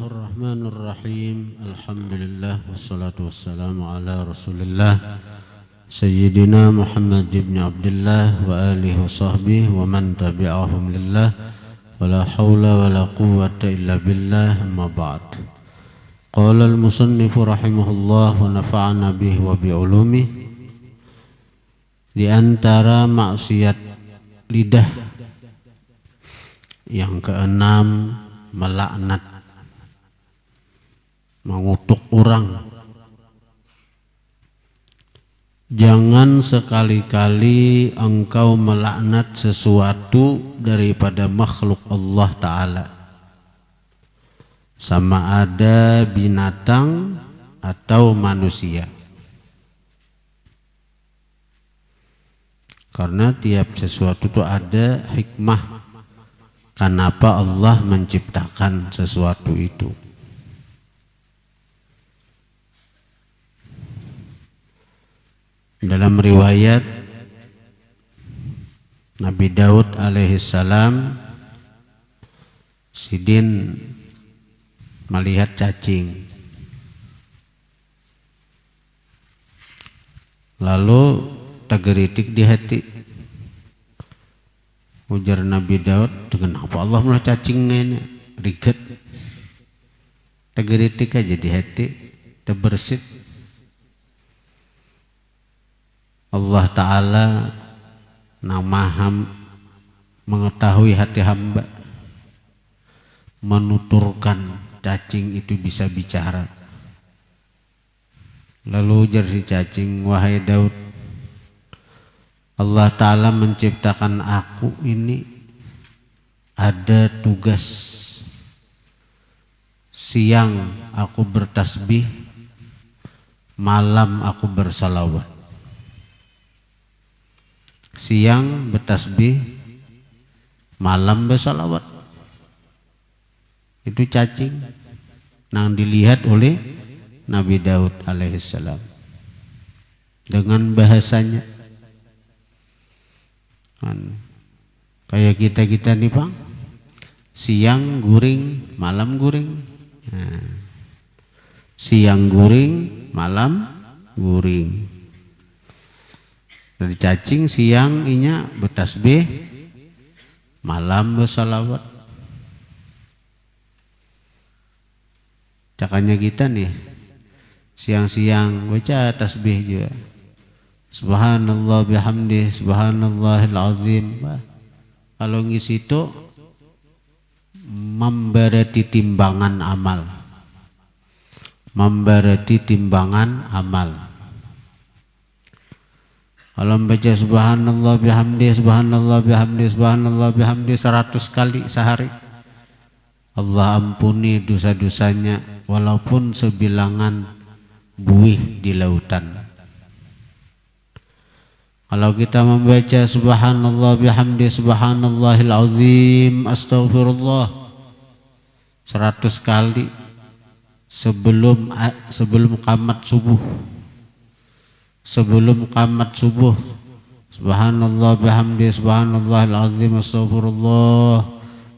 Bismillahirrahmanirrahim. Alhamdulillah wassalatu wassalamu ala Rasulillah Sayyidina Muhammad ibn Abdullah wa alihi wa sahbihi wa man tabi'ahum lillah wa la hawla wa la quwwata illa billah, amma ba'd. Qala al-musannifu rahimahullah wa nafa'ana bihi wa bi'ulumi. Di antara maksiat lidah yang keenam, melaknat, mengutuk orang. Jangan sekali-kali engkau melaknat sesuatu daripada makhluk Allah Ta'ala, sama ada binatang atau manusia, karena tiap sesuatu itu ada hikmah kenapa Allah menciptakan sesuatu itu. Dalam riwayat Nabi Daud alaihissalam, sidin melihat cacing, lalu tegeritik di hati. Ujar Nabi Daud, kenapa Allah malah cacingnya ini riget, tegeritik aja di hati, terbersit. Allah Ta'ala maha mengetahui hati hamba, menuturkan cacing itu bisa bicara. Lalu ujar si cacing, wahai Daud, Allah Ta'ala menciptakan aku ini ada tugas. Siang aku bertasbih, malam aku bersalawat. Siang bertasbih, malam bersalawat. Itu cacing yang dilihat oleh Nabi Daud alaihissalam dengan bahasanya. Kayak kita nih Bang, siang guring, malam guring. Siang guring, malam guring. Dari cacing siang inya bertasbih, malam bersalawat. Cakanya kita nih, siang-siang baca tasbih juga. Subhanallah bihamdi, subhanallahil azim. Kalau ngisi itu memberati timbangan amal, memberati timbangan amal. Kalau membaca subhanallah bihamdi, subhanallah bihamdi, subhanallah bihamdi 100 kali sehari, Allah ampuni dosa-dosanya walaupun sebilangan buih di lautan. Kalau kita membaca subhanallah bihamdi, subhanallahil azim, astaghfirullah 100 kali sebelum qamat subuh. Sebelum qamat subuh, subhanallah bihamdi, subhanallahil azim, astaghfirullah,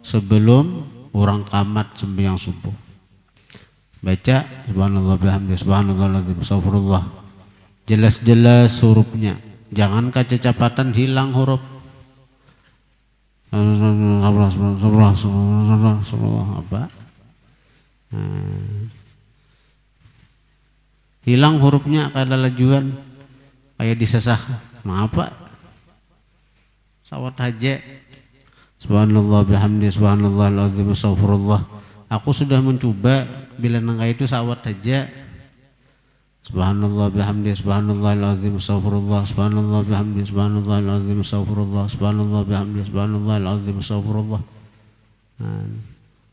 sebelum orang qamat sembahyang subuh. Baca subhanallah bihamdi, subhanallahil azim, astaghfirullah. Jelas-jelas hurufnya. Jangan kecacapatan hilang huruf. Apa? Hilang hurufnya kayak lajuan, kayak disesah. Apa? Sawat haja. Subhanallah bihamdi, subhanallahil azim, astaghfirullah. Aku sudah mencoba bila nangka itu sawat haja. Subhanallah bihamdi, subhanallahil azim, astaghfirullah, subhanallah bihamdi, subhanallahil azim, astaghfirullah, subhanallah bihamdi, subhanallahil azim, astaghfirullah.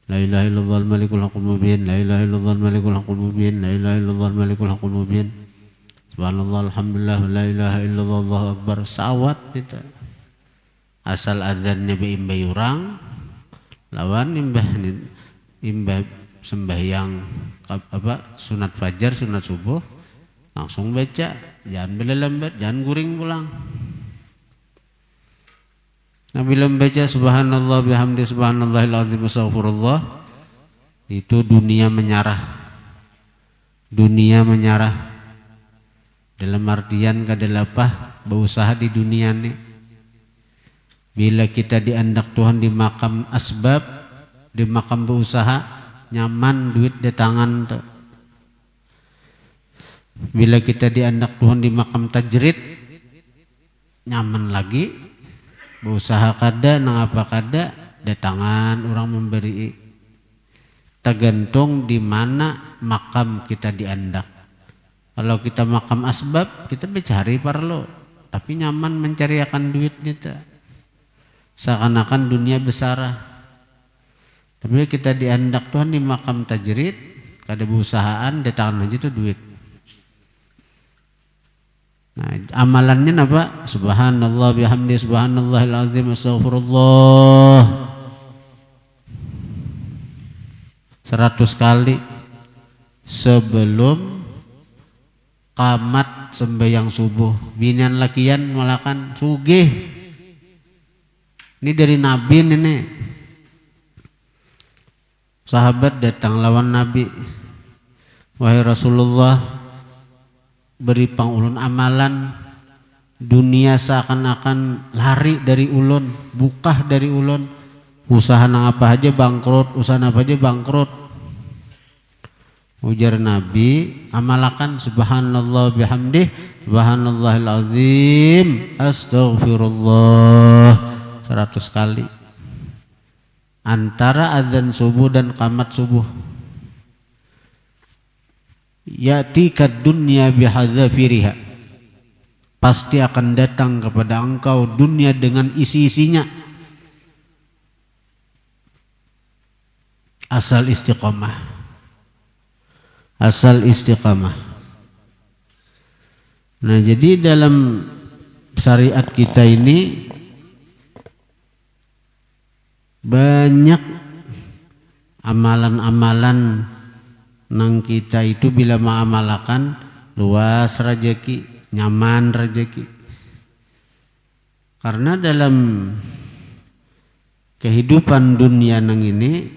La ilaha illallah al-malikul haqqul mubin, la ilaha illallah al-malikul haqqul mubin, la ilaha illallah al-malikul haqqul mubin. Subhanallah, alhamdulillah, la ilaha illallah, Allahu akbar. Sawat itu. Asal azannya imbah urang, lawan imbah sembahyang sunat fajar, sunat subuh, langsung baca, jangan bela lambat, jangan guring pulang. Nabi membaca subhanallah bihamdi subhanallahil azim astaghfirullah, itu dunia menyarah. Dunia menyarah dalam artian kadalapah berusaha di dunia nih. Bila kita diandak Tuhan di makam asbab, di makam berusaha, nyaman duit di tangan tuh. Bila kita diandak Tuhan di makam tajrid, nyaman lagi, berusaha kada, nang apa kada, di tangan orang memberi. Tergantung di mana makam kita diandak. Kalau kita makam asbab, kita mencari parlo, tapi nyaman mencari akan duit kita. Seakan-akan dunia besar. Tapi kita diandak Tuhan di makam tajrid, kada berusahaan, di tangan aja tuh duit. Nah, amalannya apa? Subhanallah bihamdi, subhanallahil azim, astaghfirullah 100 kali sebelum qamat sembahyang subuh. Binian lakian malakan sugih. Ini dari Nabi ini. Sahabat datang lawan Nabi. Wahai Rasulullah, beri pang ulun amalan. Dunia seakan-akan lari dari ulun, bukah dari ulun. Usaha nang apa aja bangkrut, usaha apa aja bangkrut. Ujar Nabi, amalakan subhanallah bihamdih, subhanallahil azim, astaghfirullah 100 kali. Antara azan subuh dan qamat subuh. Ya'tika dunya bihadzafiriha. Pasti akan datang kepada engkau dunia dengan isi-isinya. Asal istiqamah. Asal istiqamah. Nah, jadi dalam syariat kita ini banyak amalan-amalan nang kita itu bila mengamalkan luas rezeki, nyaman rezeki. Karena dalam kehidupan dunia nang ini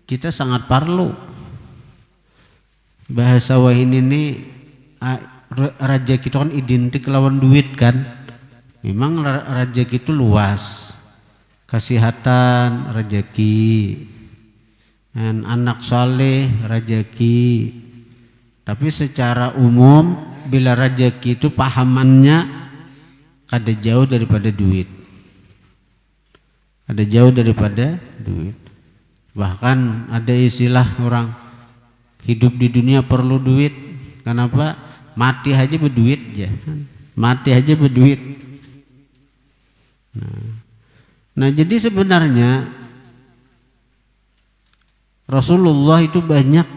kita sangat perlu bahasa wahin ini. Rezeki itu kan identik lawan duit kan. Memang rezeki itu luas. Kesehatan rezeki, dan anak soleh rezeki. Tapi secara umum bila rezeki itu pahamannya kada jauh daripada duit. Ada jauh daripada duit. Bahkan ada istilah orang hidup di dunia perlu duit. Kenapa? Mati aja berduit ya. Mati aja berduit. Nah, jadi sebenarnya Rasulullah itu banyak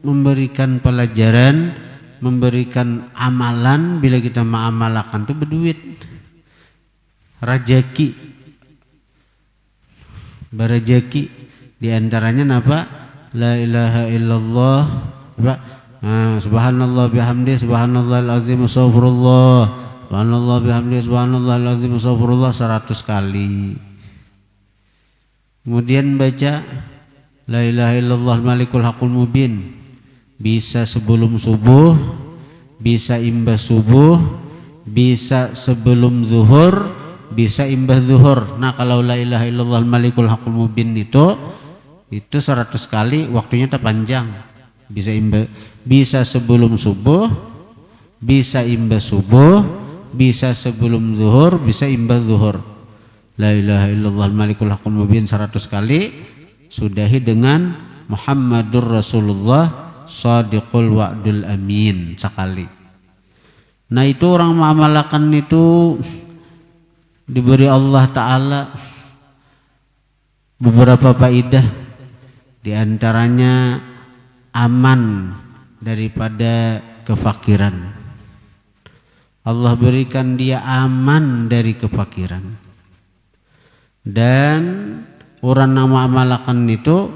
memberikan pelajaran, memberikan amalan bila kita mengamalkan itu berduit. Rezeki, berrezeki. Di antaranya apa? La ilaha illallah, subhanallah bihamdi, subhanallahil azim, astaghfirullah, subhanallah bihamdi, subhanallahil azim, astaghfirullah 100 kali. Kemudian baca la ilaha illallah malikul haqqul mubin, bisa sebelum subuh, bisa imbas subuh, bisa sebelum zuhur, bisa imbas zuhur. Nah, kalau la ilaha illallah malikul haqqul mubin itu 100 kali, waktunya terpanjang. Bisa sebelum subuh, bisa imbas subuh, bisa sebelum zuhur, bisa imbas zuhur. La ilaha illallah malikul haqqul mubin 100 kali, sudahi dengan Muhammadur Rasulullah Shadiqul Wa'dul Amin sekali. Nah, itu orang mengamalkan itu diberi Allah Ta'ala beberapa faedah. Di antaranya aman daripada kefakiran. Allah berikan dia aman dari kefakiran. Dan orang nama amalakan itu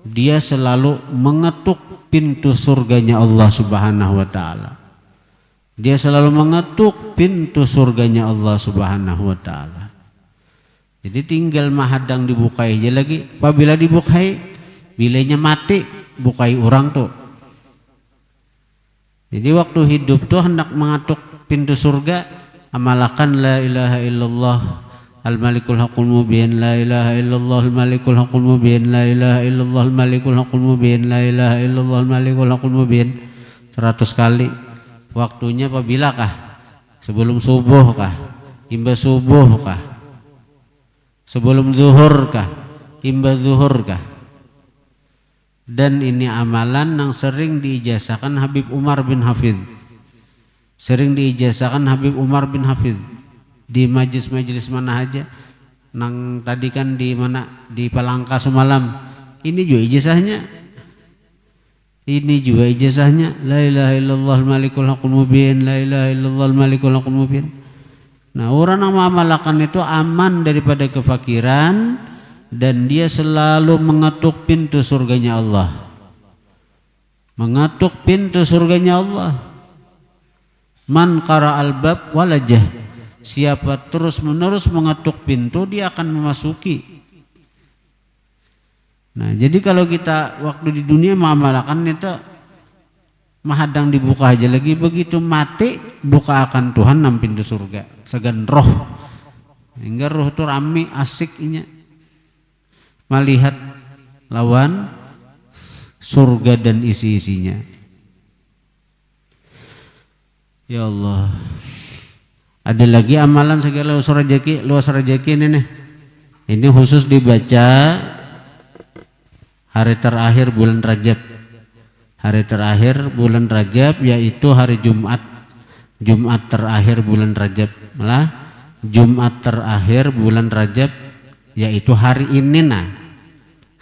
dia selalu mengetuk pintu surganya Allah Subhanahu wa taala. Dia selalu mengetuk pintu surganya Allah Subhanahu wa taala. Jadi tinggal mahadang dibukai aja lagi. Apabila dibukai, bilanya mati bukai orang tuh. Jadi waktu hidup tuh hendak mengatuk pintu surga, amalkan la ilaha illallah al-malikul haqqul mubin, la ilaha illallah al-malikul haqqul mubin, la ilaha illallah al-malikul haqqul mubin, la ilaha illallah al-malikul haqqul mubin 100 kali. Waktunya apabila kah? Sebelum subuh kah? Imba subuh kah? Sebelum zuhur kah? Imba zuhur kah? Dan ini amalan yang sering diijazahkan Habib Umar bin Hafidh. Sering diijazahkan Habib Umar bin Hafidh di majelis-majelis mana aja. Nang tadi kan di mana, di Palangka semalam. Ini juga ijazahnya. Ini juga ijazahnya. La ilaha illallah al-malikul haqqul mubin, la ilaha illallah al-malikul haqqul mubin. Nah, orang yang mengamalkan itu aman daripada kefakiran dan dia selalu mengetuk pintu surganya Allah. Mengetuk pintu surganya Allah. Man qara'al bab walajah. Siapa terus menerus mengetuk pintu, dia akan memasuki. Nah, jadi kalau kita waktu di dunia mengamalkan itu mahadang dibuka aja lagi, begitu mati buka akan Tuhan nam pintu surga. Segan roh. Hingga roh itu rame asiknya melihat lawan surga dan isi-isinya. Ya Allah. Ada lagi amalan segala luas rezeki ini nih. Ini khusus dibaca hari terakhir bulan Rajab. Hari terakhir bulan Rajab yaitu hari Jumat. Jumat terakhir bulan Rajab. Malah Jumat terakhir bulan Rajab yaitu hari ini nah.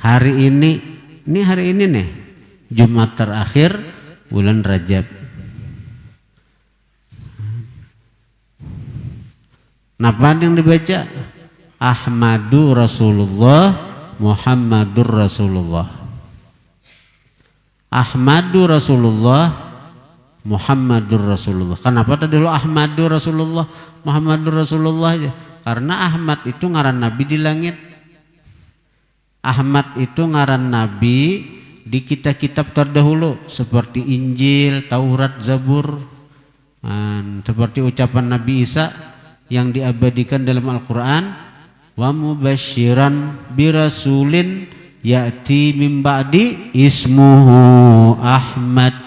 Hari ini nih. Jumat terakhir bulan Rajab. Napa yang dibaca? Ahmadu Rasulullah, Muhammadur Rasulullah. Ahmadu Rasulullah, Muhammadur Rasulullah. Kenapa tadi dulu Ahmadu Rasulullah, Muhammadur Rasulullah aja? Karena Ahmad itu ngaran Nabi di langit. Ahmad itu ngaran Nabi di kitab-kitab terdahulu seperti Injil, Taurat, Zabur, seperti ucapan Nabi Isa yang diabadikan dalam Al-Quran, wa mubasyiran birasulin ya'ti min ba'di ismuhu Ahmad.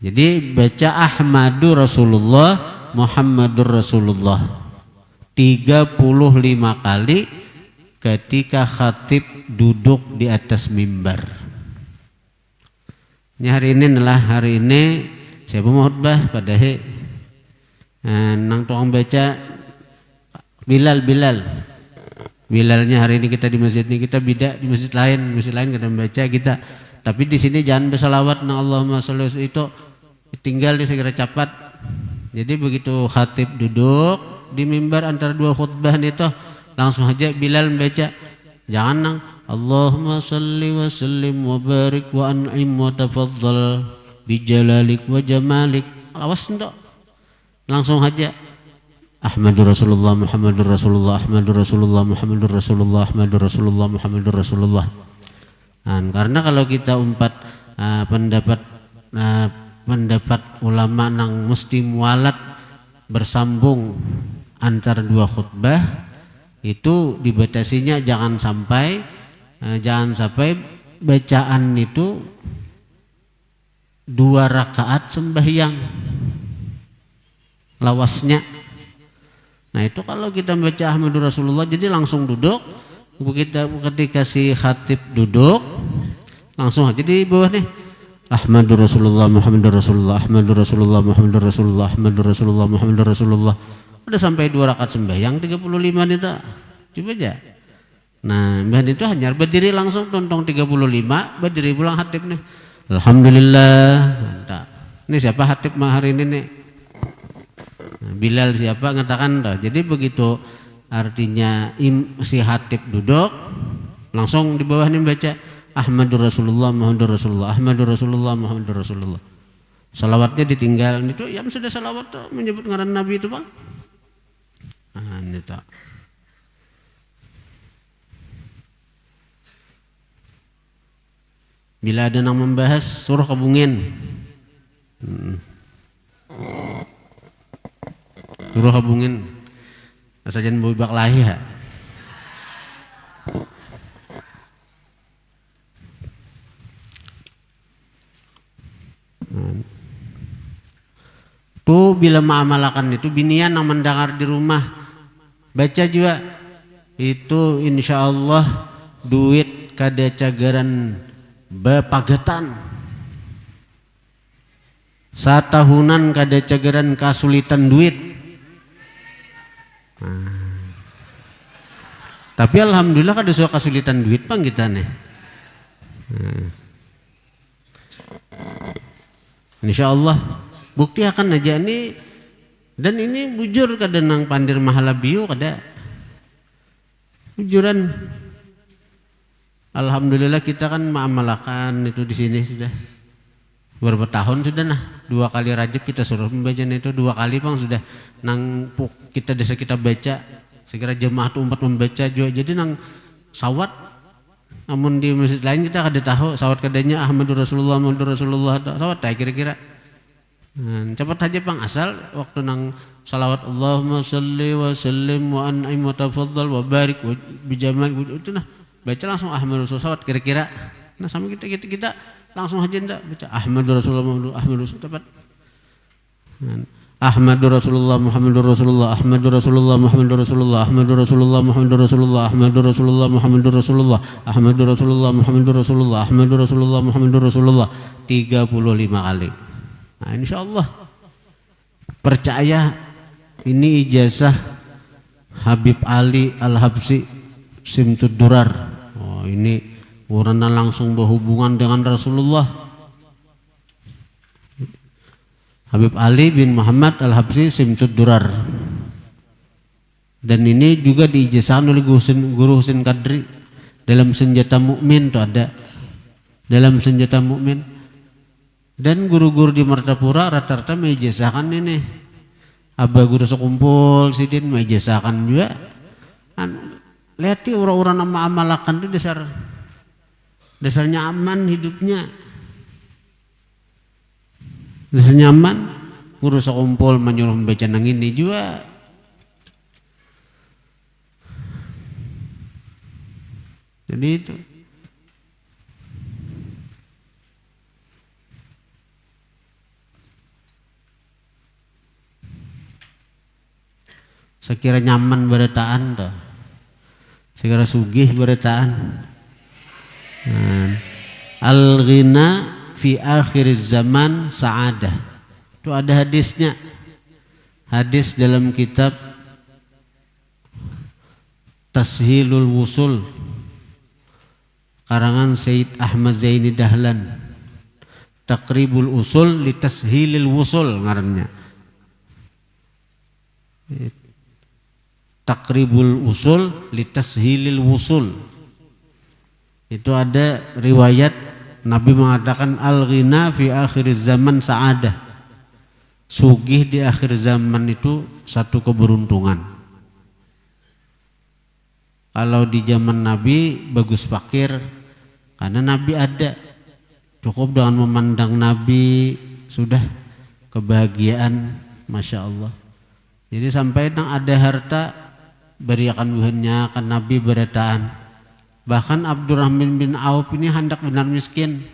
Jadi baca Ahmadu Rasulullah, Muhammadur Rasulullah 35 kali ketika khatib duduk di atas mimbar. Ini hari ini saya mau khutbah pada nang tukang baca Bilalnya hari ini kita di masjid ini, kita beda di masjid lain kita membaca kita. Tapi di sini jangan bersalawat na Allahumma sholli itu tinggal di segera cepat. Jadi begitu khatib duduk di mimbar antara dua khutbah itu langsung aja Bilal membaca. Jangan nang Allahumma sholli wa sallim wa barik wa an'im wa tafaddal bi jalalik wa jamalik. Awas enggak. Langsung aja Ahmadur Rasulullah, Muhammadur Rasulullah, Ahmadur Rasulullah, Muhammadur Rasulullah, Ahmadur Rasulullah, Muhammadur Rasulullah. Karena kalau kita pendapat ulama nang mesti mualat bersambung antara dua khutbah itu dibatasinya jangan sampai bacaan itu 2 rakaat sembahyang lawasnya. Nah itu kalau kita baca Ahmadur Rasulullah jadi langsung duduk. Ketika si khatib duduk langsung aja di bawah nih Ahmadur Rasulullah, Muhammadur Rasulullah, Ahmadur Rasulullah, Muhammadur Rasulullah, Ahmadur Rasulullah, Muhammadur Rasulullah. Udah sampai 2 rakaat sembahyang 35 itu coba aja. Nah mbah itu hanya berdiri langsung tontong 35 berdiri pulang khatib nih Alhamdulillah. Nah, ini siapa khatib hari ini nih? Bilal siapa ngatakan dah. Jadi begitu artinya si khatib duduk langsung di bawah ini baca Ahmadur Rasulullah, Muhammadur Rasulullah, Ahmadur Rasulullah, Muhammadur Rasulullah. Salawatnya ditinggal itu yang sudah salawat tuh menyebut ngaran Nabi itu Bang. Ini tak. Bila ada yang membahas suruh kabungin. Suruh kabungin. Asajan bubak lahi ha. Tuh bila mengamalkan itu binian yang mendengar di rumah baca juga itu insya Allah duit kada cagaran bapagatan satahunan kada cagaran kasulitan duit. Tapi alhamdulillah kada suka kasulitan duit pang kita nih. Insya Allah bukti akan aja nih. Dan ini bujur kada nang pandir mahala bio kada. Bujuran. Alhamdulillah kita kan mengamalkan itu di sini sudah beberapa tahun sudah nah. 2 kali Rajab kita suruh membaca itu 2 kali bang sudah nang kita desa kita baca segera jemaah umat membaca juga. Jadi nang sawat namun di masjid lain kita kada tahu sawat kadanya Ahmadur Rasulullah sawat tak kira-kira. Cepat aja bang asal waktu nang salawat Allahumma salli wa sallim wa an'im wa tafaddal wa barik wa bijamal itu nah baca langsung Ahmadur Rasulullah sawat kira-kira. Nah sama kita langsung aja ndak baca Ahmadur Rasulullah tepat. Ahmadur Rasulullah Muhammadur Rasulullah Ahmadur Rasulullah Muhammadur Rasulullah Ahmadur Rasulullah Muhammadur Rasulullah Ahmadur Rasulullah Muhammadur Rasulullah Ahmadur Rasulullah Muhammadur Rasulullah Ahmadur Rasulullah Muhammadur Rasulullah 35 kali. Nah insyaallah percaya ini ijazah Habib Ali Al-Habsyi Simtud Durar. Oh ini orang langsung berhubungan dengan Rasulullah. Habib Ali bin Muhammad Al-Habsyi Simtud Durar. Dan ini juga diijazahkan oleh Guru Husin Kadri dalam senjata mukmin itu ada. Dalam senjata mukmin. Dan guru-guru di Martapura rata-rata meijazahkan ini. Abah guru sekumpul sidin meijazahkan juga. Lihat orang-orang nama amalakan itu dasarnya aman hidupnya. Dasarnya aman. Guru sekumpul menyuruh membaca nang ini juga. Jadi itu. Sekira nyaman beretaan dah. Sekira sugih beretaan. Al-ghina fi akhir zaman sa'adah. Itu ada hadisnya. Hadis dalam kitab Tashilul Wusul karangan Sayyid Ahmad Zaini Dahlan. Taqribul Usul li Tashilil Wusul ngarannya. Taqribul Usul li Tashilil Wusul. Itu ada riwayat Nabi mengatakan al-ghina fi akhir zaman sa'adah. Sugih di akhir zaman itu satu keberuntungan. Kalau di zaman Nabi bagus fakir karena Nabi ada. Cukup dengan memandang Nabi sudah kebahagiaan, Masya Allah. Jadi sampai nang ada harta beriakan buhannya kan Nabi beretaan. Bahkan Abdurrahman bin Auf ini hendak benar miskin.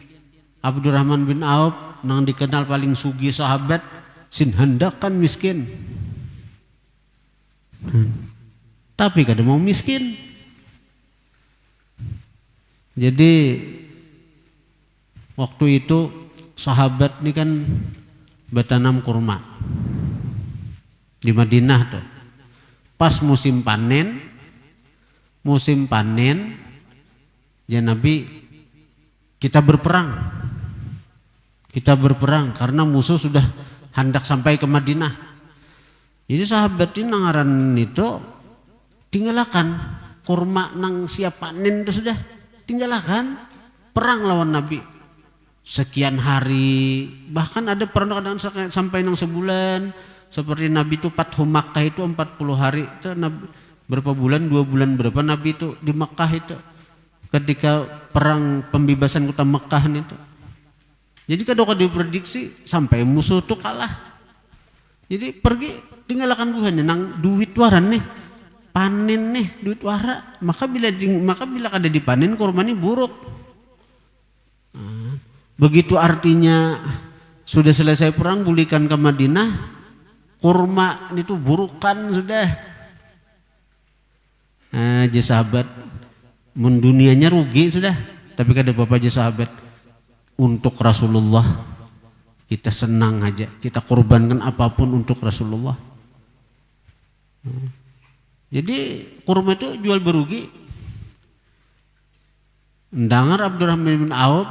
Abdurrahman bin Auf nang dikenal paling sugih sahabat sin hendak kan miskin. Tapi kada mau miskin. Jadi waktu itu sahabat ini kan bertanam kurma di Madinah tuh. Pas musim panen ya Nabi kita berperang karena musuh sudah hendak sampai ke Madinah. Jadi sahabat ini nangaran itu tinggalkan kurma nang siap panen itu sudah tinggalkan perang lawan Nabi sekian hari, bahkan ada perang kadang sampai nang sebulan. Seperti Nabi itu Fathu Makkah itu 40 hari itu Nabi, berapa bulan 2 bulan berapa Nabi itu di Makkah itu ketika perang pembebasan kota Mekah itu. Jadi kadang diprediksi sampai musuh itu kalah. Jadi pergi tinggalkan Tuhan nang duit waran nih. Panen nih duit wara, maka bila kada dipanen kurma ini buruk. Begitu artinya sudah selesai perang bulikan ke Madinah, kurma itu burukan sudah. Aja sahabat, dunianya rugi sudah. Tapi kada apa aja sahabat, untuk Rasulullah kita senang aja, kita korbankan apapun untuk Rasulullah. Jadi kurma itu jual berugi. Dengar Abdurrahman bin Auf,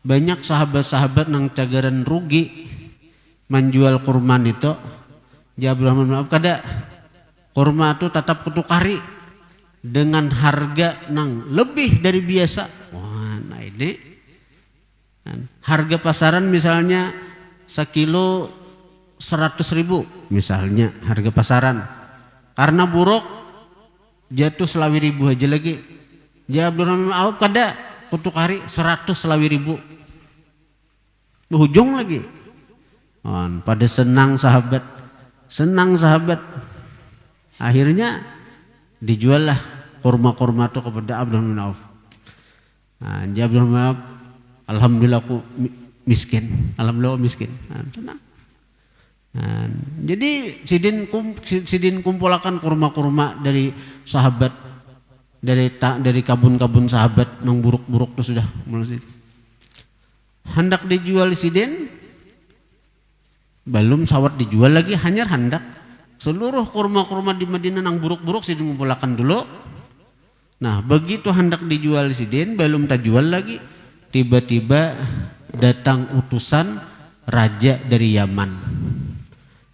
banyak sahabat-sahabat nang cagaran rugi menjual kurma itu. Jadi Abdurrahman bin Auf kada kurma itu tetap kutukari dengan harga nang lebih dari biasa. Wah, nah ini harga pasaran misalnya sekilo 100.000 misalnya harga pasaran. Karena buruk jatuh 100.000 aja lagi. Jadi Abdurrahman bin Auf kada kutukari 100.000. Berujung lagi. Pada senang sahabat. Akhirnya dijual lah kurma-kurma itu kepada Abdurrahman bin Auf. Jadi Abdurrahman bin Auf, alhamdulillah aku miskin. Tenang. Jadi sidin kumpulakan kurma-kurma dari sahabat, dari kabun-kabun sahabat nang buruk-buruk itu sudah mulai. Hendak dijual sidin, belum sawat dijual lagi, hanya hendak seluruh kurma-kurma di Madinah nang buruk-buruk sidin kumpulakan dulu. Nah begitu hendak dijual sidin, belum terjual lagi, tiba-tiba datang utusan raja dari Yaman.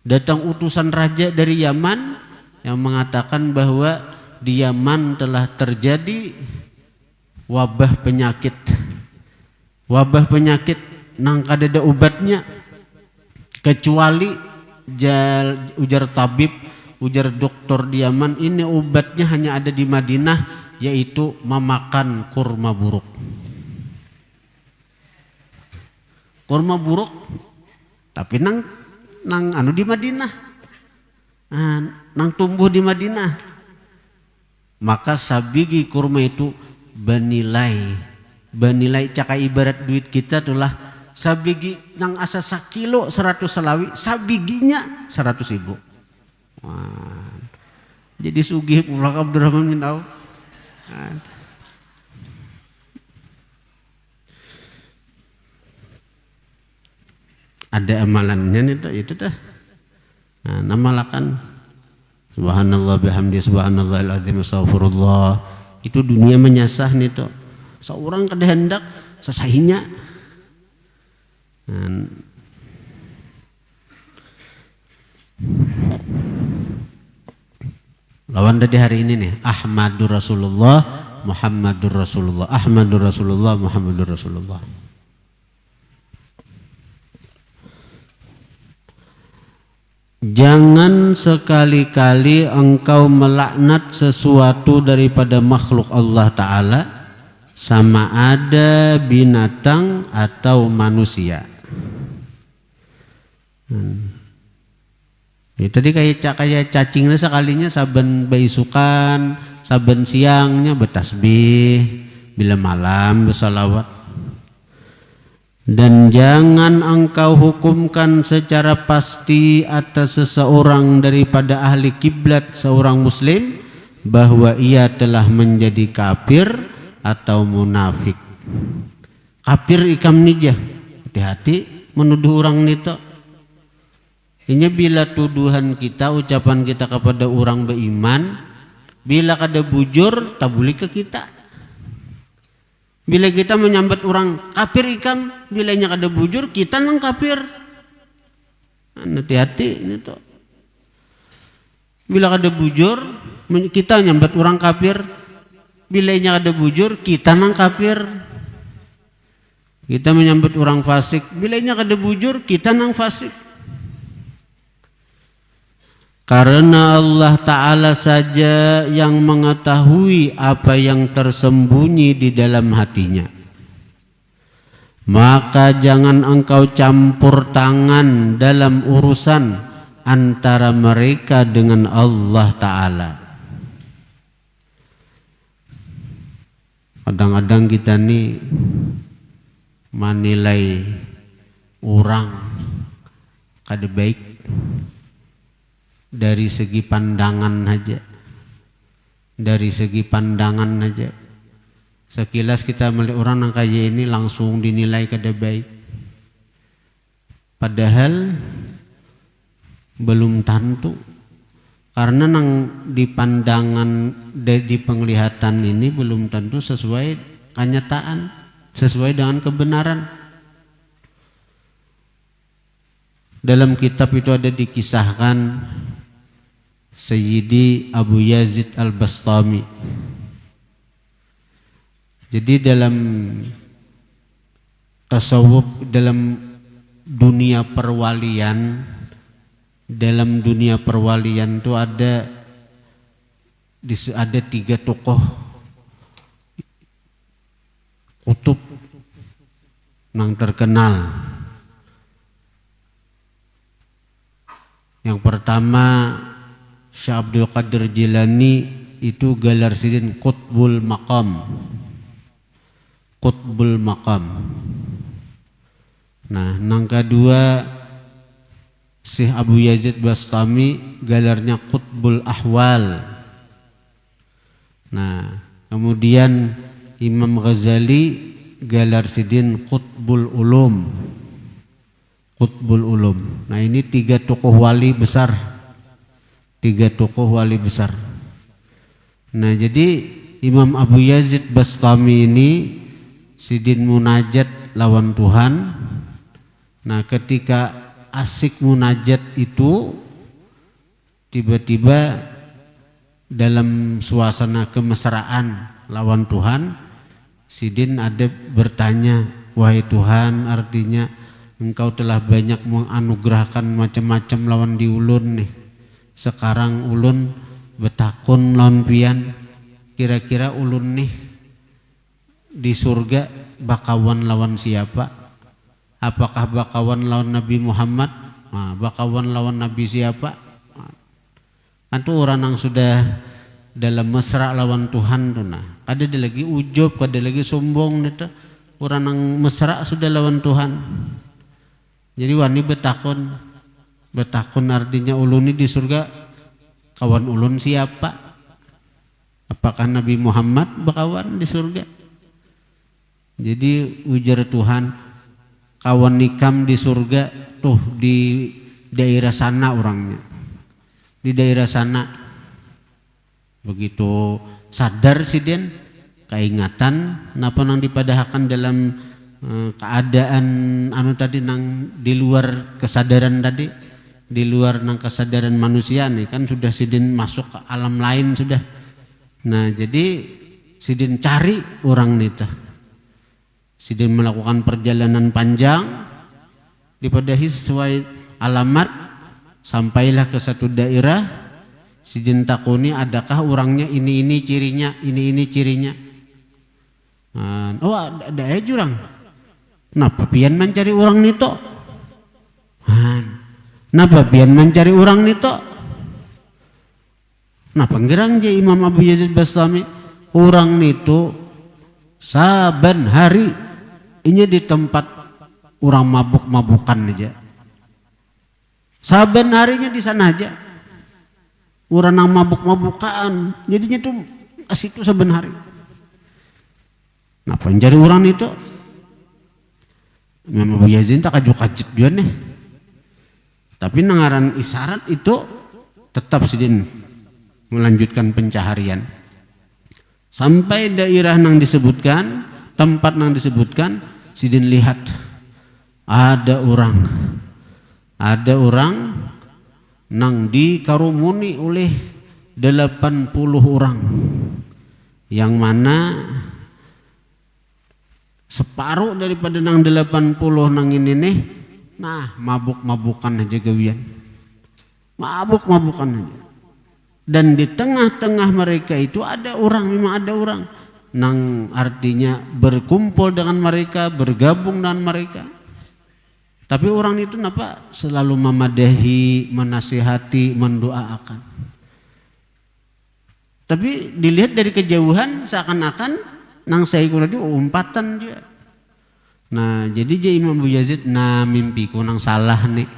Datang utusan raja dari Yaman yang mengatakan bahwa di Yaman telah terjadi wabah penyakit nang kada ada obatnya kecuali ujar tabib, ujar dokter di Yaman, ini obatnya hanya ada di Madinah, yaitu memakan kurma buruk. Kurma buruk tapi nang di Madinah, nang tumbuh di Madinah. Maka sabigi kurma itu banilai cakai ibarat duit kita itulah sabigi nang asa sakilo 100 selawi, sabiginya 100.000. Jadi sugih pula Abdurrahman bin Auf. Ada amalannya itu tuh. Namalakan subhanallah bihamdi subhanallahil azim astaghfirullah. Itu dunia menyasah nih tuh. Seorang kada hendak sesahinya. Lawan dari hari ini nih, Ahmadur Rasulullah, Muhammadur Rasulullah, Ahmadur Rasulullah, Muhammadur Rasulullah. Jangan sekali-kali engkau melaknat sesuatu daripada makhluk Allah Ta'ala, sama ada binatang atau manusia. Tadi kayak cacingnya sekalinya saben baisukan, saben siangnya bertasbih, bila malam bersalawat. Dan jangan engkau hukumkan secara pasti atas seseorang daripada ahli kiblat seorang muslim bahwa ia telah menjadi kafir atau munafik. Kafir ikam nijah, hati-hati menuduh orang nito. Ini bila tuduhan kita, ucapan kita kepada orang beriman, bila kada bujur tabuli ke kita. Bila kita menyambat orang kafir ikam, bila nya kada bujur kita nang kafir. Hati-hati ini tuh. Bila kada bujur kita menyambat orang kafir, bila nya kada bujur kita nang kafir. Kita menyambat orang fasik, bila nya kada bujur kita nang fasik. Karena Allah Ta'ala saja yang mengetahui apa yang tersembunyi di dalam hatinya. Maka jangan engkau campur tangan dalam urusan antara mereka dengan Allah Ta'ala. Kadang-kadang kita nih menilai orang kada baik dari segi pandangan aja, dari segi pandangan aja. Sekilas kita melihat orang yang kayak ini langsung dinilai kada baik, padahal belum tentu, karena nang di pandangan di penglihatan ini belum tentu sesuai kenyataan, sesuai dengan kebenaran. Dalam kitab itu ada dikisahkan Sayyidi Abu Yazid Al-Bastami. Jadi dalam tasawuf, dalam dunia perwalian, itu ada 3 tokoh kutub yang terkenal. Yang pertama Syekh Abdul Qadir Jilani, itu gelar sidin Qutbul Maqam. Qutbul Maqam. Nah, yang kedua Syekh Abu Yazid Bastami, gelarnya Qutbul Ahwal. Nah, kemudian Imam Ghazali gelar sidin Qutbul Ulum. Qutbul Ulum. Nah, ini 3 tokoh wali besar. 3 tokoh wali besar. Nah, jadi Imam Abu Yazid Bastami ini sidin munajat lawan Tuhan. Nah, ketika asik munajat itu tiba-tiba dalam suasana kemesraan lawan Tuhan, sidin ada bertanya, wahai Tuhan, artinya Engkau telah banyak menganugerahkan macam-macam lawan di ulun nih. Sekarang ulun betakun lawan pian, kira-kira ulun nih di surga bakawan lawan siapa? Apakah bakawan lawan Nabi Muhammad? Nah, bakawan lawan Nabi siapa? Kan tuh orang yang sudah dalam mesra lawan Tuhan tuh, nah ada lagi ujub, ada lagi sombong itu. Orang yang mesra sudah lawan Tuhan. Jadi wani betakun artinya ulun ini di surga kawan ulun siapa? Apakah Nabi Muhammad bakawan di surga? Jadi ujar Tuhan, kawan nikam di surga tuh di daerah sana orangnya, di daerah sana. Begitu sadar sidin, keingatan napa nang dipadahkan dalam keadaan tadi nang di luar kesadaran tadi, di luar nang kesadaran manusia nih, kan sudah sidin masuk ke alam lain sudah. Nah, jadi sidin cari orang nita, sidin melakukan perjalanan panjang, dipadahi sesuai alamat, sampailah ke satu daerah. Sidin takuni, adakah orangnya ini cirinya, ini cirinya. Oh, ada aja orang. Napa pian mencari orang nito? Napa pian mencari orang nito? Napa ngerang je Imam Abu Yazid Bastami, orang nito saban hari ini di tempat orang mabuk-mabukan aja. Saban harinya di sana aja. Orang yang mabuk-mabukan, jadinya tuh asik tuh saban hari. Napa mencari orang itu? Imam Abu Yazid tak kajuk-kajuk juga nih. Tapi nangaran isyarat itu tetap sidin melanjutkan pencaharian. Sampai daerah nang disebutkan, tempat nang disebutkan, sidin lihat ada orang nang dikarumuni oleh 80 orang, yang mana separuh daripada nang 80 nang ini nih, nah mabuk-mabukan aja gawian. mabuk-mabukan aja. Dan di tengah-tengah mereka itu ada orang, memang ada orang nang artinya berkumpul dengan mereka, bergabung dengan mereka. Tapi orang itu napa selalu memadahi, menasihati, mendoakan. Tapi dilihat dari kejauhan seakan-akan nang Sayyidul itu umpatan dia. Nah, jadi dia Imam Abu Yazid, nah mimpiku nang salah nih.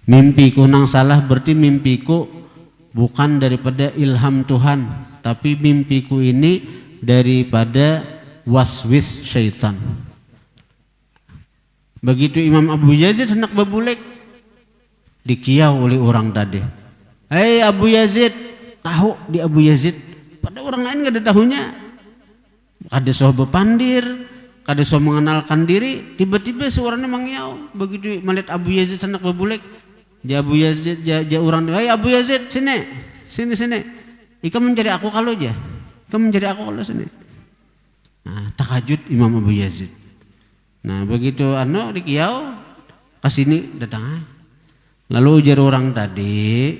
Mimpiku nang salah berarti mimpiku bukan daripada ilham Tuhan, tapi mimpiku ini daripada waswis syaitan. Begitu Imam Abu Yazid hendak babulek, dikiau oleh orang tadi. Hei Abu Yazid, tahu di Abu Yazid? Pada orang lain gak ada tahunya. Kada soh bepandir, kada soh mengenalkan diri. Tiba-tiba suaranya mangiau. Begitu melihat Abu Yazid hendak babulek, dia Abu Yazid, dia orang, hei Abu Yazid, sini. Ika mencari aku kalau aja. Ika mencari aku kalau sini. Nah, takajud Imam Abu Yazid. Nah, begitu dikiau kesini datang. Lalu ujar orang tadi,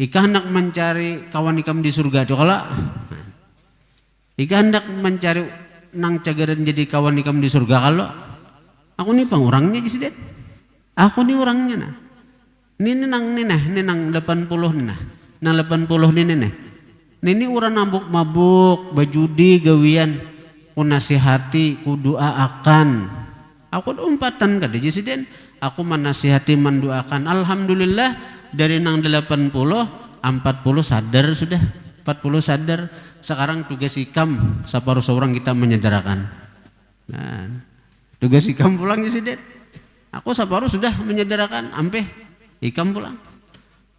Ika hendak mencari kawan ikam di surga itu kalau Ika hendak mencari nang cagaran jadi kawan ikam di surga kalau aku nih pengurangnya di sini. Aku nih orangnya nah. Ini nang 80 nih nah. Nang 80 nih nah. Ini orang mabuk-mabuk, bajudi gawian, ku nasihati, ku doakan. Aku umpatan kada jesiden, aku menasihati, mendoakan. Alhamdulillah dari nang 80, 40 sadar sudah. 40 sadar. Sekarang tugas ikam separuh seorang kita menyederakan. Nah, tugas ikam pulang jesiden. Aku separuh sudah menyederakan, ampe ikam pulang.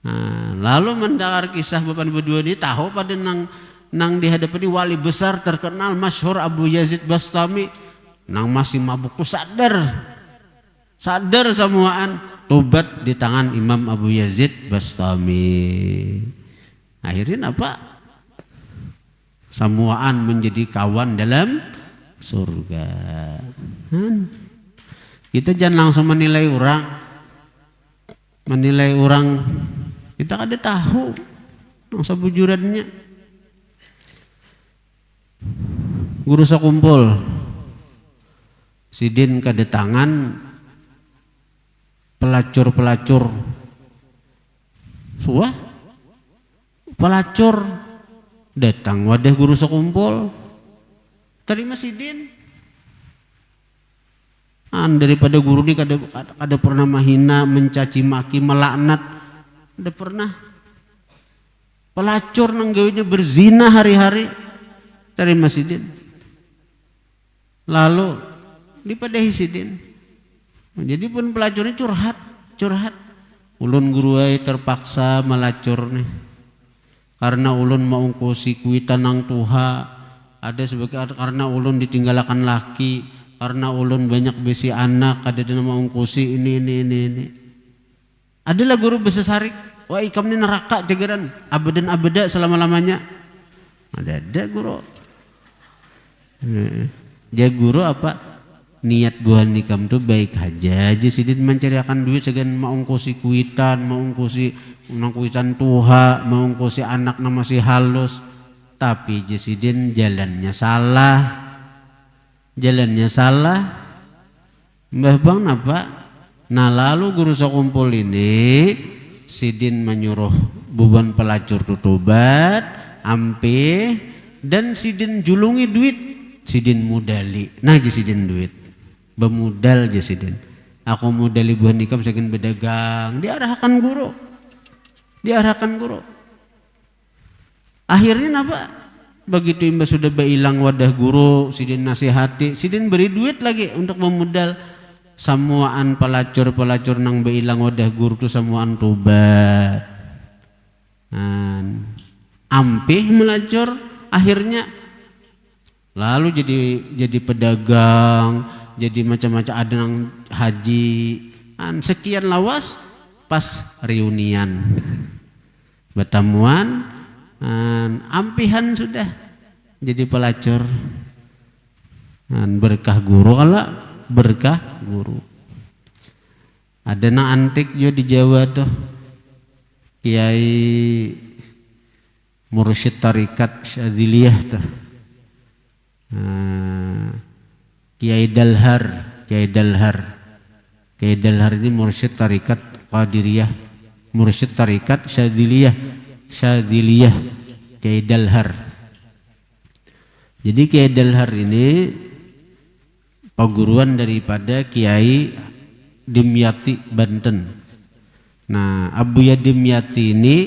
Nah, lalu mendengar kisah bapak berdua ini tahu pada nang dihadapi wali besar terkenal masyhur Abu Yazid Bastami nang masih mabuk tuh sadar semuaan tobat di tangan Imam Abu Yazid Bastami. Akhirnya apa? Semuaan menjadi kawan dalam surga. Kita jangan langsung menilai orang kita kada tahu langsung bujurannya. Guru sakumpul sidin kedatangan pelacur suah pelacur datang wadah guru sakumpul terima sidin. Daripada guru ini kada pernah menghina, mencaci maki, melaknat, kada pernah. Pelacur nang gawinya berzina hari-hari terima sidin. Lalu dipadahi sidin. Jadi pun pelacurnya curhat. Ulun guru ai terpaksa melacur nih. Karena ulun mau ngkosi kuitan nang tuha, ada sebagai karena ulun ditinggalkan laki. Karena ulun banyak besi anak, ada nama ungkusi ini. Adalah guru besesarik, wah ikam ini neraka jagaran, abadan abada selama-lamanya. Ada guru. Dia guru apa? Niat buhan ikam tuh baik aja sidin mencariakan duit segan mau ungkusi kuitan, mau ungkusi kuitan tuha, mau ungkusi anak nama si halus. Tapi sidin jalannya salah. Mbah bang napa? Nah lalu guru sakumpul ini sidin menyuruh beban pelacur tutubat ampe dan sidin julungi duit sidin mudali. Nah sidin duit bemudal sidin. Aku mudali buah nikam segan bedagang diarahkan guru. Akhirnya napa? Begitu imbas sudah hilang wadah guru, sidin nasihati, sidin beri duit lagi untuk memudal samuaan pelacur nang hilang wadah guru tu samuaan tobat. Ampih melacur akhirnya lalu jadi pedagang, jadi macam-macam ada nang haji. Sekian lawas pas reunian bertemuan. Ampihan sudah jadi pelacur. Berkah guru kalau berkah guru. Ada na antik jo di Jawa tuh, Kiai Mursyid Tarikat Syadziliyah tuh, Kiai Dalhar ini Mursyid Tarikat Qadiriyah, Mursyid Tarikat Syadziliyah, Kiai Dalhar. Jadi Kiai Dalhar ini paguruan daripada Kiai Dimyati Banten. Nah, Abuya Dimyati ini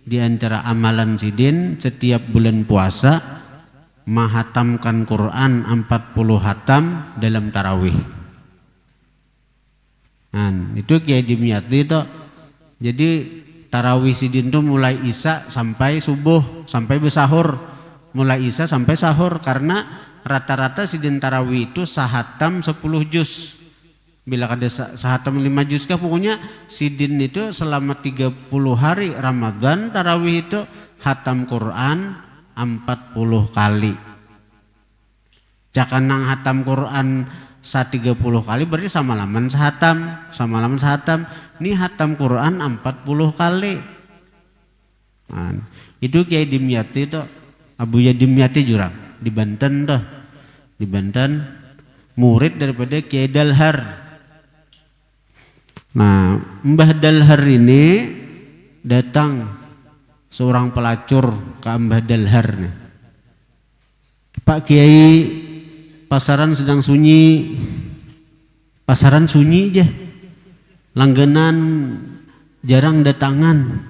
di antara amalan sidin setiap bulan puasa menghatamkan Quran 40 hatam dalam tarawih. Nah, itu Kiai Dimyati itu. Jadi tarawih sidin itu mulai isya sampai subuh, sampai besahur. Mulai isya sampai sahur, karena rata-rata sidin tarawih itu sahatam 10 juz. Bila ada sahatam 5 juz kah, pokoknya sidin itu selama 30 hari Ramadan tarawih itu hatam Quran 40 kali. Cakanang hatam Quran 30 kali berarti sama laman sahatam. Ini hatam Quran 40 kali. Nah, itu Kiai Dimyati itu, Abuya Dimyati jurang di Banten tuh. Di Banten murid daripada Kiai Dalhar. Nah, Mbah Dalhar ini datang seorang pelacur ke Mbah Dalhar nih. Pak Kiai, pasaran sedang sunyi. Pasaran sunyi aja. Langganan jarang datangan.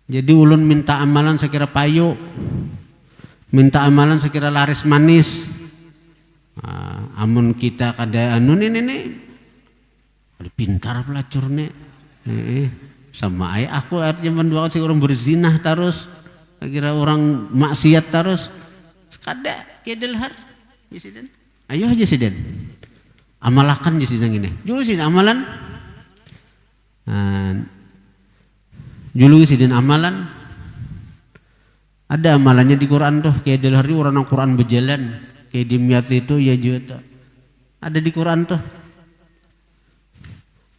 Jadi ulun minta amalan sekira payu. Minta amalan sekira laris manis. Amun kita kada anu nih. Ada pintar pelacurnya, sama ayah aku zaman dua kali orang berzinah terus, kira orang maksiat terus, kada Kiai Dalhar, Jesiden, ayo aja Jesiden, amalakan Jesiden ini, julu Jesiden amalan, julu Jesiden amalan, ada amalannya di Quran tuh, Kiai Dalhar itu orang Quran berjalan, Kiai Dimyati itu ya juga, ada di Quran tuh.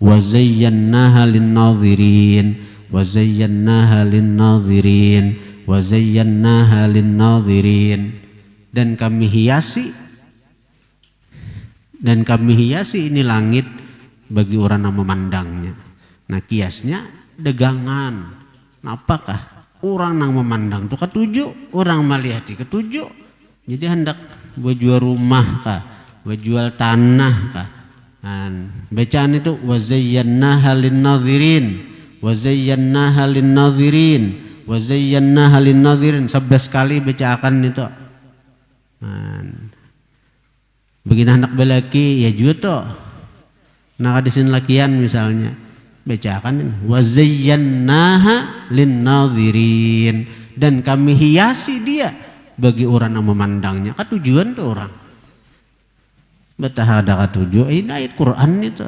وَزَيَّنَّاهَا لِلنَّاظِرِينَ وَزَيَّنَّاهَا لِلنَّاظِرِينَ وَزَيَّنَّاهَا لِلنَّاظِرِينَ dan kami hiasi ini langit bagi orang yang memandangnya. Nah, kiasnya degangan. Apakah orang yang memandang itu ketujuh, orang melihat ketujuh. Jadi hendak berjual rumah kah, berjual tanah kah. Bacaan itu wazayyannaha lin-nadhirin, wazayyannaha lin-nadhirin, wazayyannaha lin-nadhirin 11 kali bacakan itu. Begini anak belaki ya juga toh. Nah, hadisin lakian misalnya bacakan wazayyannaha lin-nadhirin, dan kami hiasi dia bagi orang yang memandangnya. Kan tujuan tuh orang. Betah ada ketujuh ini ayat Quran itu.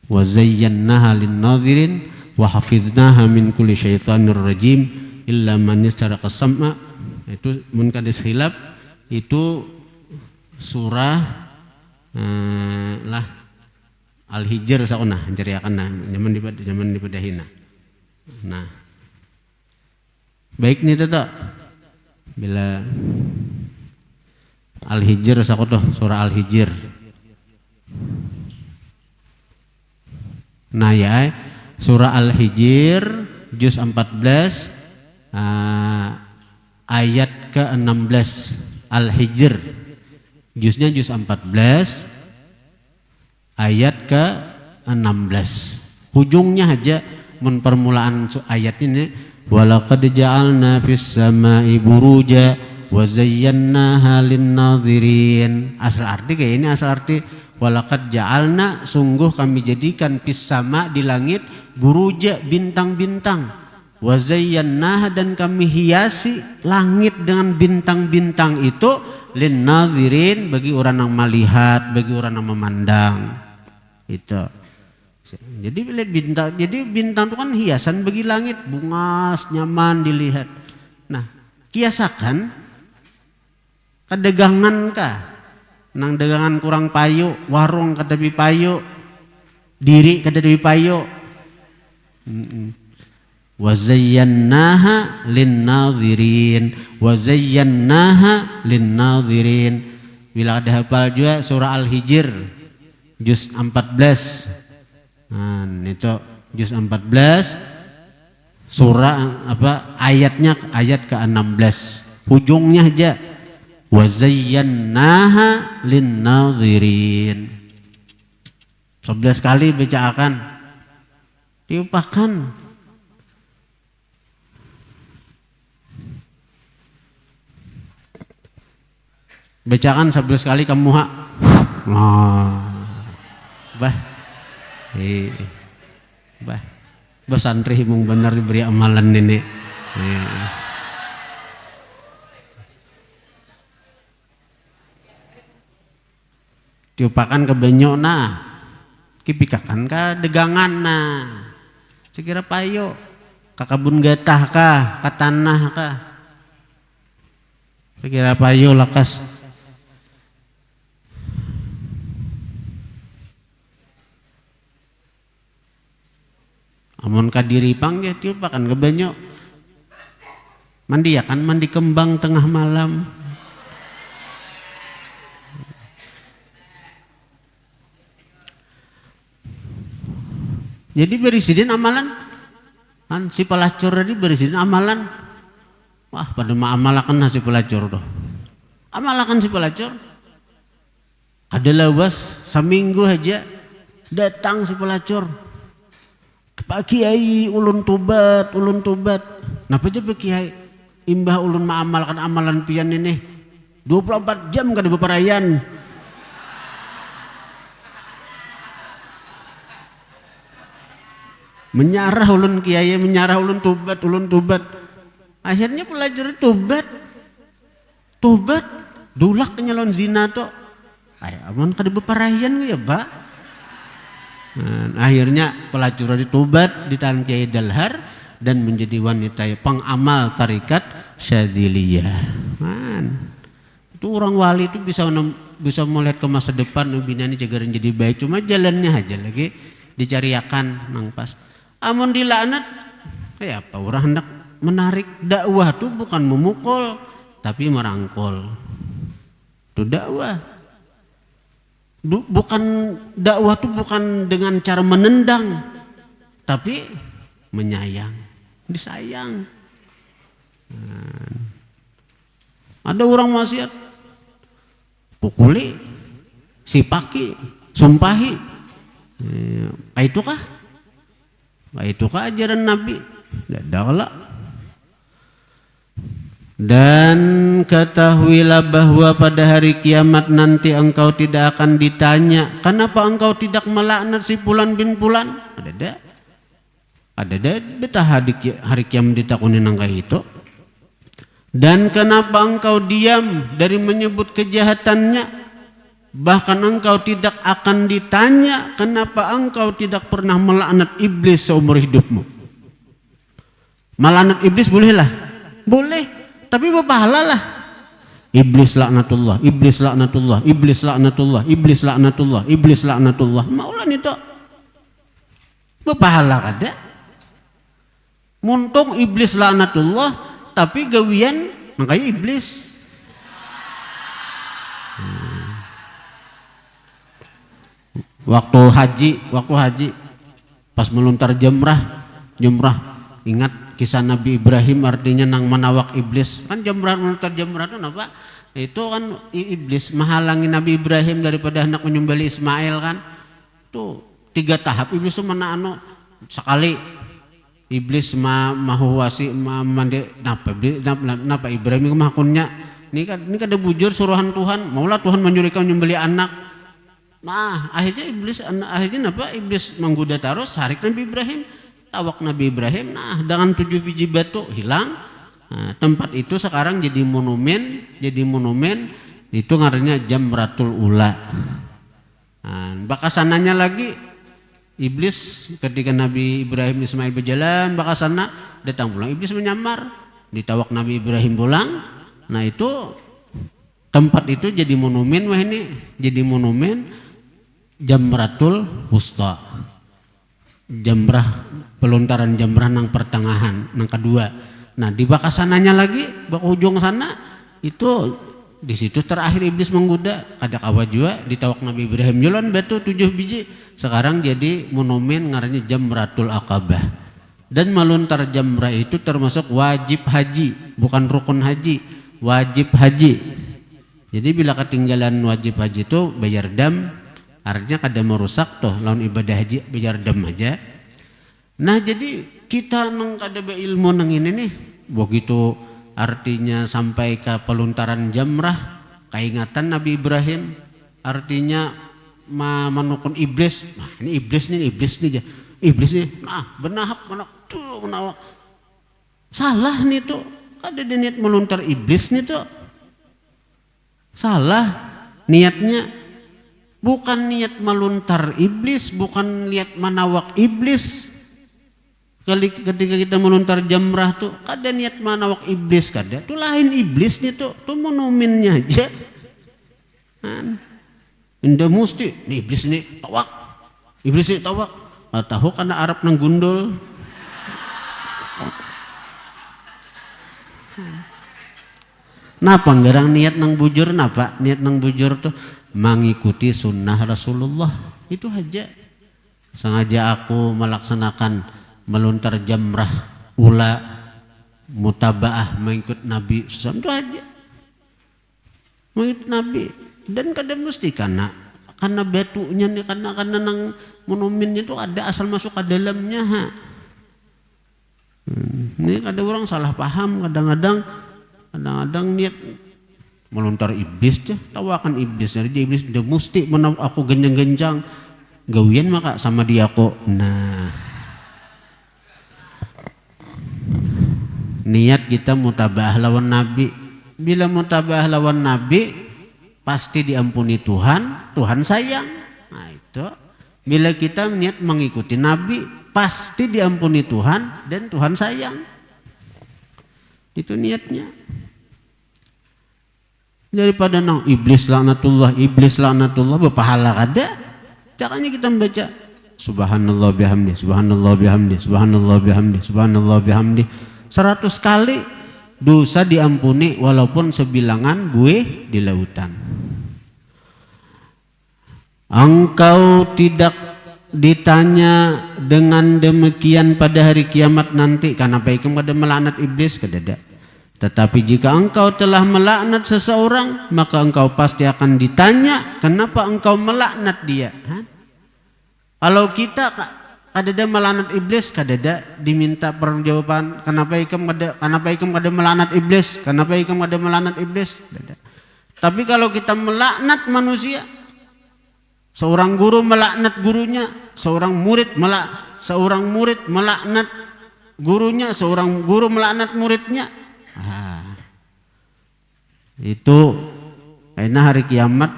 Wa zayyannaha lin-nadhirin wa hafidnaha min kulli syaitanir rajim illa man istaraqa sam'a. Itu mun kadis khilaf itu surah lah Al-Hijr sakuna ceriakanna zaman dipedahina. Nah. Baik nih tetap bila Al-Hijr sakotoh surah Al-Hijr. Nah ya, surah Al-Hijr juz 14 ayat ke-16. Al-Hijr juznya juz 14 ayat ke-16. Ujungnya aja permulaan ayat ini walaqad ja'alna fis sama'i buruja wa zayyannaha lin-nadhirin. Asal arti kayak ini, asal arti walaqad ja'alna, sungguh kami jadikan fis sama, di langit, buruja, bintang-bintang, wa zayyannaha, dan kami hiasi langit dengan bintang-bintang itu, lin-nadhirin, bagi orang yang melihat, bagi orang yang memandang. Itu. Jadi bintang itu kan hiasan bagi langit, bungas, nyaman dilihat. Nah, kiasakan kedagangan kah, nang dagangan kurang payu, warung katapi payu, diri kada deui payo. Wa zayyannaha lin-nazirin, wa zayyannaha lin-nazirin. Bila ada hafal juga surah Al-Hijr juz 14. Nah, itu juz 14 surah apa ayatnya ayat ke-16. Ujungnya aja wa zayyannaha lin-nazirin. 11 kali bacakan. Diupakan. Bacakan 11 kali kamu hak. Bah. Bah. Besantri mung benar diberi amalan ini. Diupakan ke benyok nah. Kipikakan ka degangan nah. Sekira payo. Ka kabun getah ka, ka tanah ka. Sekira payo lakas. Amun kadiri panggih tiupakan ke banyak mandi ya kan mandi kembang tengah malam. Jadi berisidin amalan kan si pelacur tadi berisidin amalan. Wah pada mah amalakan si pelacur doh. Amalakan si pelacur. Ada lawas seminggu aja datang si pelacur. Pak Kiai ulun tobat. Napa aja Pak Kiai? Imbah ulun maamalkan amalan pian ini 24 jam kada beparayan. Menyarah ulun Kiai, menyarah ulun tobat. Akhirnya pelajar tobat. Dulak nyalon zina to. Ay amun kada beparayan ya, Pak. Nah, akhirnya pelacur ditobat di tangan Kiai Dalhar dan menjadi wanita pengamal tarikat Syadziliyah. Itu orang wali itu bisa melihat ke masa depan ubinani jagaran jadi baik, cuma jalannya aja lagi dicariakan nang pas. Amun dilaknat apa orang hendak menarik dakwah tuh bukan memukul tapi merangkul. Itu dakwah. Bukan dakwah itu bukan dengan cara menendang tapi menyayang, disayang. Ada orang maksiat pukuli, sipaki, sumpahi. Kaitukah ajaran Nabi? Dadaklah. Dan ketahuilah bahwa pada hari kiamat nanti engkau tidak akan ditanya kenapa engkau tidak melaknat si Fulan bin Fulan. Ada betah hari kiamat ditakuni nangka itu. Dan kenapa engkau diam dari menyebut kejahatannya, bahkan engkau tidak akan ditanya kenapa engkau tidak pernah melaknat iblis seumur hidupmu. Melaknat iblis bolehlah, boleh. Tapi berpahala lah. Iblis laknatullah, iblis laknatullah, iblis laknatullah, iblis laknatullah, iblis laknatullah. Maulan itu. Berpahala kada? Muntung iblis laknatullah tapi gawian makanya iblis. Waktu haji pas melontar jamrah ingat kisah Nabi Ibrahim artinya nang menawak iblis kan melontar jamrah itu apa? Itu kan iblis menghalangi Nabi Ibrahim daripada hendak menyembelih Ismail kan. Tuh 3 tahap iblis itu mana sekali iblis mahuwasi napa Ibrahim mahakunnya ini kan ada bujur suruhan Tuhan maulah Tuhan menyuruhkan menyembelih anak. Nah akhirnya iblis menggoda terus sarik Nabi Ibrahim. Tawak Nabi Ibrahim, nah dengan 7 biji batu hilang. Nah, tempat itu sekarang jadi monumen itu ngarannya Jamratul Ula. Nah, bakasananya lagi iblis ketika Nabi Ibrahim Ismail berjalan bakasana datang pulang iblis menyamar ditawak Nabi Ibrahim pulang. Nah itu tempat itu jadi monumen jadi monumen Jamratul Wusta. jamrah, pelontaran jamrah nang pertengahan, nang kedua. Nah di bakasananya lagi, bak ujung sana itu di situ terakhir iblis menggoda. Kada kawa juga ditawak Nabi Ibrahim jalan batu 7 biji. Sekarang jadi monumen ngarannya Jamratul Aqabah. Dan melontar jamrah itu termasuk wajib haji, bukan rukun haji, wajib haji. Jadi bila ketinggalan wajib haji itu bayar dam, artinya kada merusak toh lawan ibadah haji, bayar dam aja. Nah jadi kita nang kada beilmu nang ini nih, begitu artinya sampai ke pelontaran jamrah, keingatan Nabi Ibrahim, artinya manukun iblis. Nah ini iblis nih aja. Iblis nih, nah benahap tuh menawak. Salah nih tuh, kada ada niat melontar iblis nih tuh. Salah niatnya, bukan niat melontar iblis, bukan niat menawak iblis. Ketika kita melontar jamrah tuh, kada niat menawak iblis kada. Tuh lain iblis nih tuh monumennya aja. Indah musti, nih iblis nih tawak, iblis nih tawak. Tahu karena Arab nang gundul. Napa ngarang niat nang bujur napa? Niat nang bujur tuh mengikuti sunnah Rasulullah. Itu aja. Sengaja aku melaksanakan melontar jamrah ula mutabaah mengikut Nabi SAW itu aja. Mengikut Nabi dan kada mesti karena batunya nih karena nang monumennya itu ada asal masuk ke dalamnya. Ini ada orang salah paham kadang-kadang niat melontar iblis tuh tawakan iblis. Jadi iblis udah mesti aku genjang-genjang gawian maka sama dia kok. Nah niat kita mutabah lawan Nabi. Bila mutabah lawan Nabi pasti diampuni Tuhan, Tuhan sayang. Nah itu bila kita niat mengikuti Nabi pasti diampuni Tuhan dan Tuhan sayang. Itu niatnya. Daripada nang iblis laknatullah berpahala kada. Caranya kita membaca subhanallah bihamdi, subhanallah bihamdi, subhanallah bihamdi, subhanallah bihamdi 100 kali dosa diampuni walaupun sebilangan buih di lautan. Engkau tidak ditanya dengan demikian pada hari kiamat nanti karena baikmu pada melaknat iblis kedada. Tetapi jika engkau telah melaknat seseorang maka engkau pasti akan ditanya kenapa engkau melaknat dia. Kalau kita kadada melaknat iblis, kadada diminta perjawaban kenapa ikam kada melaknat iblis, kenapa ikam kada melaknat iblis. Kadada. Tapi kalau kita melaknat manusia, seorang guru melaknat gurunya, seorang murid melaknat gurunya, seorang guru melaknat muridnya. Itu karena hari kiamat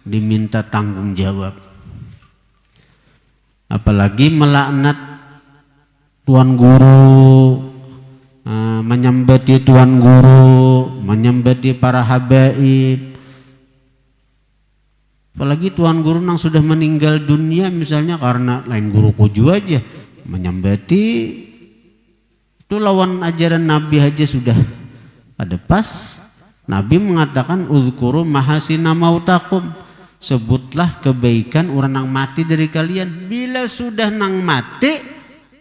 diminta tanggung jawab. Apalagi melaknat tuan guru, menyembati tuan guru, menyembati para habaib. Apalagi tuan guru yang sudah meninggal dunia misalnya karena lain guru kuju aja menyembati, itu lawan ajaran Nabi aja sudah ada pas. Nabi mengatakan uzkuru mahasina mautakum, sebutlah kebaikan orang nang mati dari kalian. Bila sudah nang mati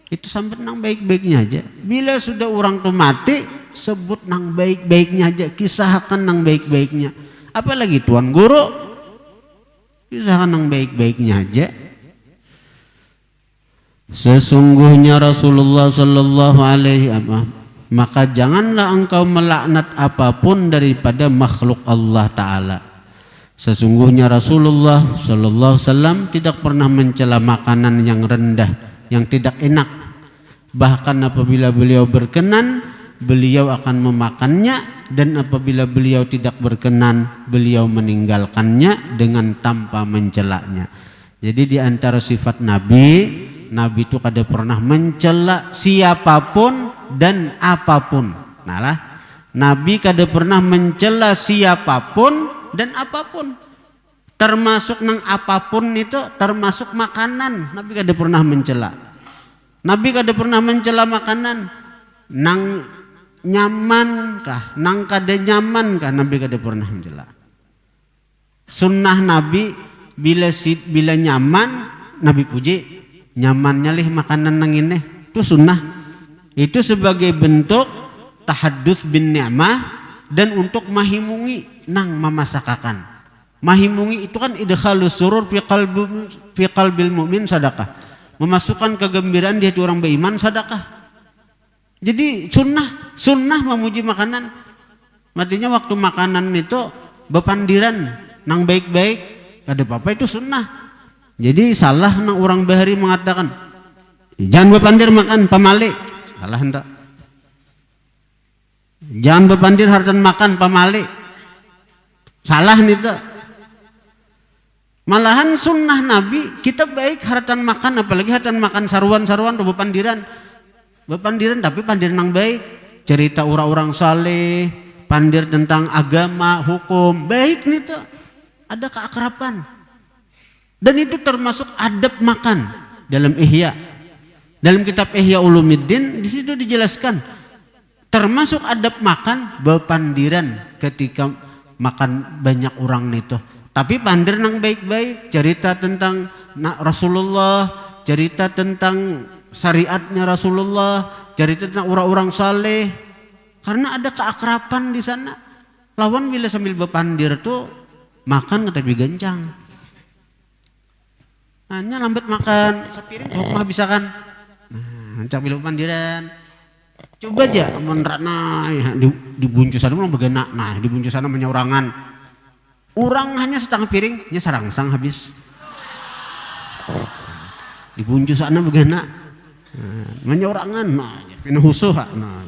itu sambut nang baik-baiknya aja. Bila sudah orang tuh mati sebut nang baik-baiknya aja, kisahkan nang baik-baiknya. Apalagi tuan guru, kisahkan nang baik-baiknya aja. Sesungguhnya Rasulullah sallallahu alaihi wasallam, maka janganlah engkau melaknat apapun daripada makhluk Allah Ta'ala. Sesungguhnya Rasulullah sallallahu alaihi wasallam tidak pernah mencela makanan yang rendah, yang tidak enak. Bahkan apabila beliau berkenan, beliau akan memakannya, dan apabila beliau tidak berkenan, beliau meninggalkannya dengan tanpa mencelanya. Jadi di antara sifat Nabi itu kada pernah mencela siapapun dan apapun. Nah lah, Nabi kada pernah mencela siapapun dan apapun. termasuk nang apapun itu, termasuk makanan. Nabi kada pernah mencela. Nabi kada pernah mencela makanan. Nang nyaman kah, nang kada nyaman kah, Nabi kada pernah mencela. Sunnah Nabi bila nyaman, Nabi puji, nyamannya lih makanan nang ini. Itu sunnah. Itu sebagai bentuk tahaddus bin ni'mah dan untuk mahimungi nang memasakakan. Mahimungi itu kan idkhalus surur fi qalbil mu'min sadaqah. Memasukkan kegembiraan di hati orang beriman sadaqah. Jadi sunnah memuji makanan. Artinya waktu makanan itu bepandiran nang baik-baik, kada apa-apa itu sunnah. Jadi salah nang orang bahari mengatakan jangan bepandir makan pamali. Salah hendak. Jangan bepandir hartan makan pamali. Salah nih tuh. Malahan sunnah Nabi kita baik hartan makan, apalagi hartan makan saruan-saruan atau bepandiran tapi pandiran yang baik, cerita orang-orang saleh, pandir tentang agama, hukum, baik nih tuh, ada keakraban. Dan itu termasuk adab makan dalam Ihya. Dalam kitab Ihya Ulumuddin di situ dijelaskan termasuk adab makan bepandiran ketika makan banyak orang nih tuh. Tapi pandir nang baik-baik, cerita tentang Rasulullah, cerita tentang syariatnya Rasulullah, cerita tentang orang-orang saleh. Karena ada keakraban di sana. Lawan bila sambil bepandir tuh makan tapi gencang. Hanya lambat makan, sepiring mah bisa kan. Nah, cak bila bepandiran. Coba aja menerana ya, di buncusan mana begana. Nah, di buncusan menyaurangan. Orang hanya setengah piring, nya sarangsang habis. Di buncu sana begana, menyaurangan, nah, pina husuh, nah.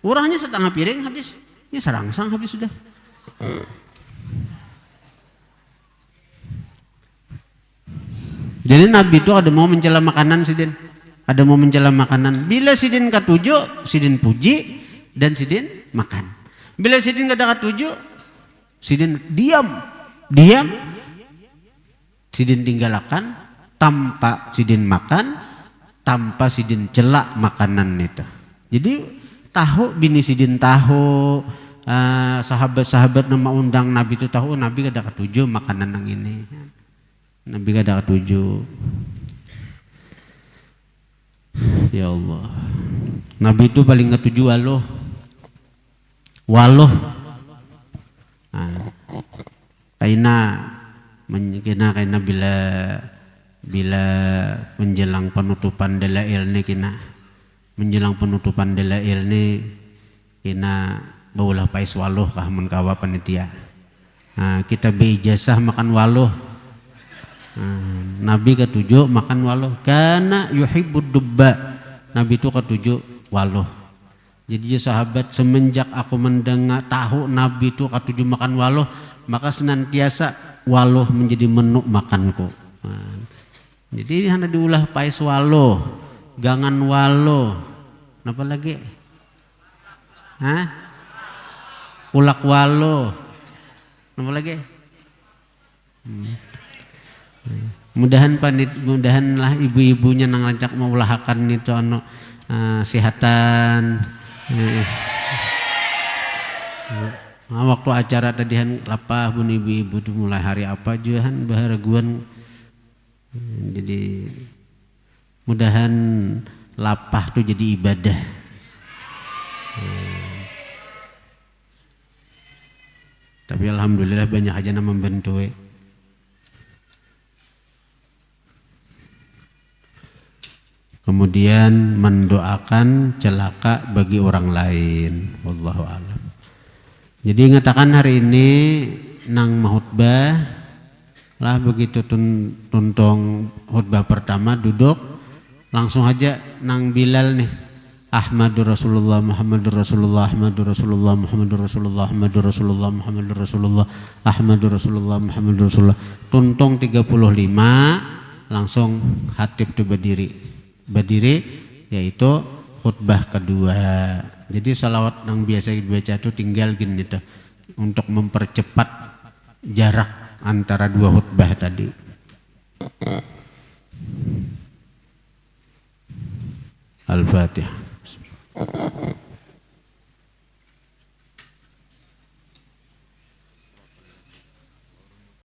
Orang hanya setengah piring habis, nya sarangsang habis sudah. Jadi Nabi itu ada mau mencela makanan sidin, ada mau mencela makanan. Bila sidin katuju, sidin puji dan sidin makan. Bila sidin kada katuju, sidin diam, sidin tinggalkan tanpa sidin makan, tanpa sidin celak makanan itu. Jadi tahu bini sidin tahu, sahabat-sahabat nama undang Nabi itu tahu, Nabi kada ketuju makanan yang ini, Nabi kada ketuju. Ya Allah, Nabi itu paling ketuju waloh. Kaina bila menjelang penutupan dalail ni menjelang penutupan dalail ni kina baulah pais waluh kah mun kawa panitia. Kita beijazah makan waluh. Nabi ketujuh makan waluh karena yuhibbud dubba. Nabi itu ketujuh waluh. Jadi sahabat, semenjak aku mendengar tahu Nabi itu ketujuh makan waluh, maka senantiasa waluh menjadi menu makanku. Jadi hanya diulah pais waluh, gangan waluh, apa lagi? Ulak waluh, apa lagi? Mudahanlah ibu-ibunya nang ngajak mau ulahakan itu sihatan. Waktu acara tadihan lapah bun ibu-ibu tuh mulai hari apa juahan baharaguan. Jadi mudahan lapah tuh jadi ibadah. Tapi alhamdulillah banyak aja yang membantu. Kemudian mendoakan celaka bagi orang lain. Wallahu a'lam. Jadi ngatakan hari ini nang mahutbah lah begitu tuntong khutbah pertama duduk langsung aja nang Bilal nih. Ahmadur Rasulullah Muhammadur Rasulullah Ahmadur Rasulullah Muhammadur Rasulullah Ahmadur Rasulullah Muhammadur Rasulullah Ahmadur Rasulullah Muhammadur Rasulullah. Tuntong 35 langsung khatib tu berdiri yaitu khutbah kedua. Jadi salawat yang biasa dibaca itu tinggal gini tuh untuk mempercepat jarak antara dua khutbah tadi. Al-Fatihah.